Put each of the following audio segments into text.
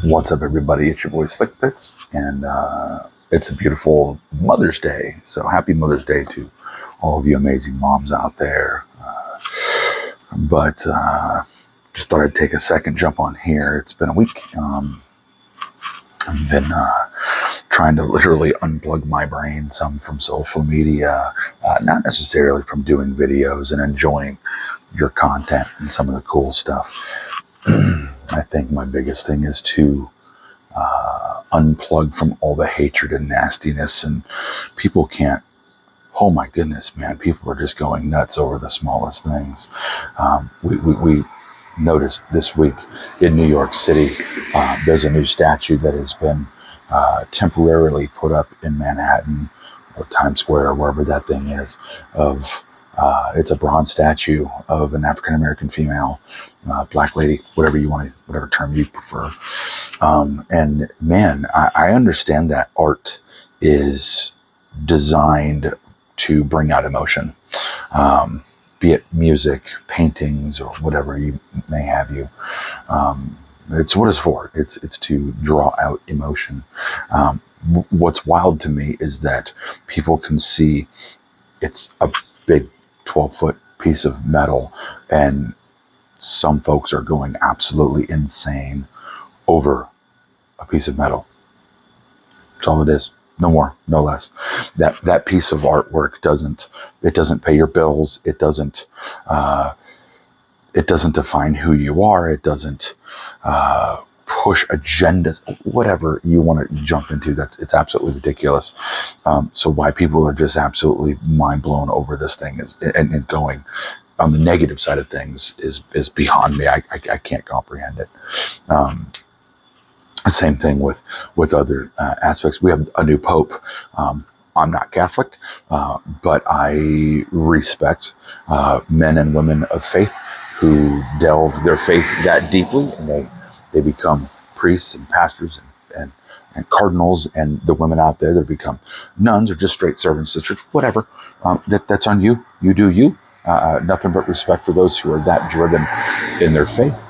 What's up, everybody? It's your boy Slick Bits, and it's a beautiful Mother's Day. So happy Mother's Day to all of you amazing moms out there. But just thought I'd take a second, jump on here. It's been a week. I've been trying to literally unplug my brain some from social media, not necessarily from doing videos and enjoying your content and some of the cool stuff. I think my biggest thing is to unplug from all the hatred and nastiness, and people can't, oh my goodness, man, people are just going nuts over the smallest things. We noticed this week in New York City, there's a new statue that has been temporarily put up in Manhattan or Times Square or wherever that thing is, of it's a bronze statue of an African American female, black lady, whatever you want to, whatever term you prefer. And man, I understand that art is designed to bring out emotion, be it music, paintings, or whatever you may have you. It's what it's for. It's to draw out emotion. What's wild to me is that people can see it's a big 12-foot piece of metal, and some folks are going absolutely insane over a piece of metal. That's all it is. No more, no less. That piece of artwork doesn't pay your bills. It doesn't define who you are. It doesn't push agendas, whatever you want to jump into. It's absolutely ridiculous. So why people are just absolutely mind blown over this thing and going on the negative side of things is beyond me. I can't comprehend it. Same thing with other aspects. We have a new pope. I'm not Catholic, but I respect men and women of faith who delve their faith that deeply, and they become priests and pastors and cardinals, and the women out there that become nuns or just straight servants of the church, whatever. That's on you. You do you. Nothing but respect for those who are that driven in their faith.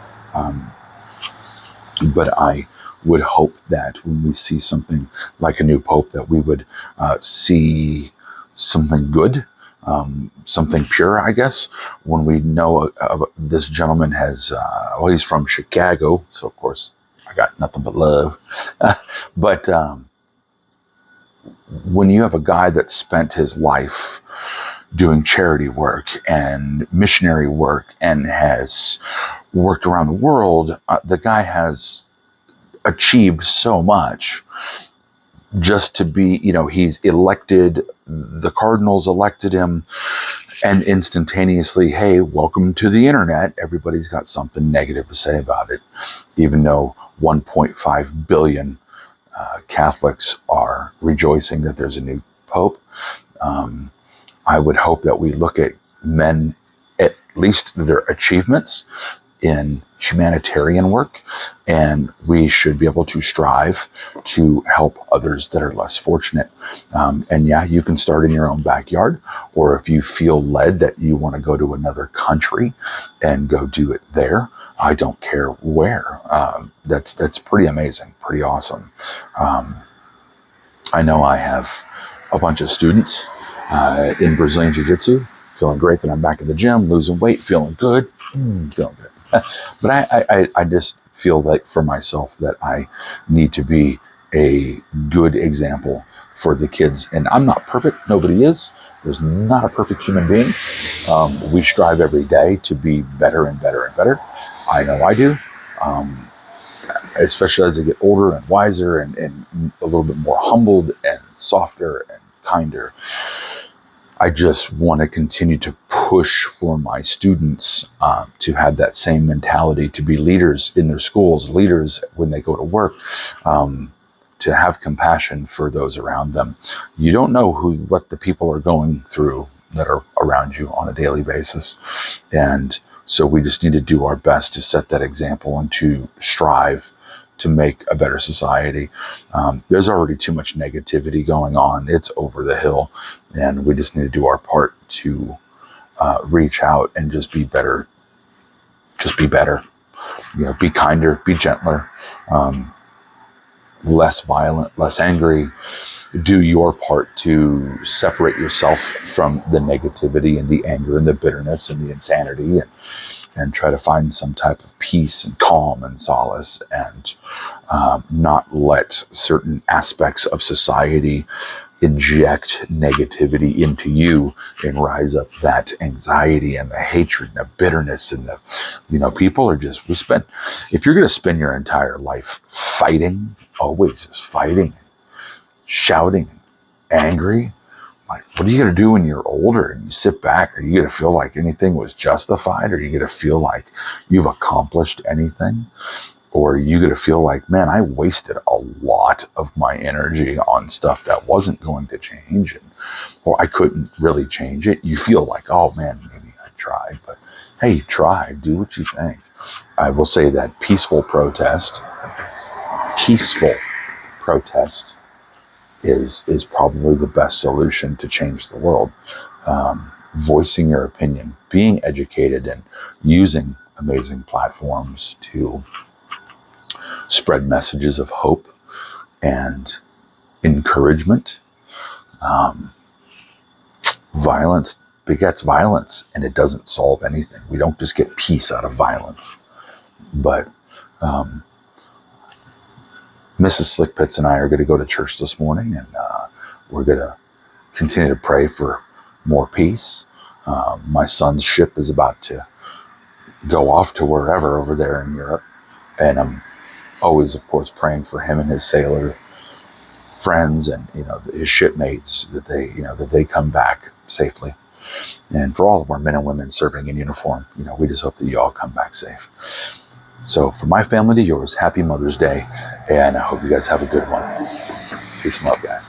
But I would hope that when we see something like a new pope, that we would see something good, something pure, I guess. When we know this gentleman has, he's from Chicago, so of course I got nothing but love. But when you have a guy that spent his life doing charity work and missionary work and has worked around the world, the guy has achieved so much just to be, he's elected, the Cardinals elected him, and instantaneously, hey, welcome to the internet. Everybody's got something negative to say about it, even though 1.5 billion Catholics are rejoicing that there's a new pope. I would hope that we look at men, at least their achievements in humanitarian work, and we should be able to strive to help others that are less fortunate. And yeah, you can start in your own backyard, or if you feel led that you want to go to another country and go do it there, I don't care where. That's pretty amazing, pretty awesome. I know I have a bunch of students in Brazilian Jiu-Jitsu, feeling great that I'm back in the gym, losing weight, feeling good, feeling good. But I just feel like for myself that I need to be a good example for the kids. And I'm not perfect. Nobody is. There's not a perfect human being. We strive every day to be better and better and better. I know I do. Especially as I get older and wiser and a little bit more humbled and softer and kinder. I just want to continue to push for my students to have that same mentality, to be leaders in their schools, leaders when they go to work, to have compassion for those around them. You don't know what the people are going through that are around you on a daily basis. And so we just need to do our best to set that example and to strive to make a better society. There's already too much negativity going on. It's over the hill, and we just need to do our part to reach out and just be better. Just be better. be kinder, be gentler, less violent, less angry. Do your part to separate yourself from the negativity and the anger and the bitterness and the insanity, and try to find some type of peace and calm and solace, and not let certain aspects of society inject negativity into you and rise up that anxiety and the hatred and the bitterness and the, people are just, if you're going to spend your entire life fighting, always just fighting, shouting, angry, like, what are you going to do when you're older and you sit back? Are you going to feel like anything was justified? Are you going to feel like you've accomplished anything? Or are you going to feel like, man, I wasted a lot of my energy on stuff that wasn't going to change, or I couldn't really change it? You feel like, oh man, maybe I tried, but hey, try, do what you think. I will say that peaceful protest is probably the best solution to change the world. Voicing your opinion, being educated, and using amazing platforms to spread messages of hope and encouragement. Violence begets violence, and it doesn't solve anything. We don't just get peace out of violence. But Mrs. Slickpits and I are going to go to church this morning, and we're going to continue to pray for more peace. My son's ship is about to go off to wherever over there in Europe, and I'm always, of course, praying for him and his sailor friends and his shipmates, that they come back safely. And for all of our men and women serving in uniform, we just hope that you all come back safe. So from my family to yours, happy Mother's Day, and I hope you guys have a good one. Peace and love, guys.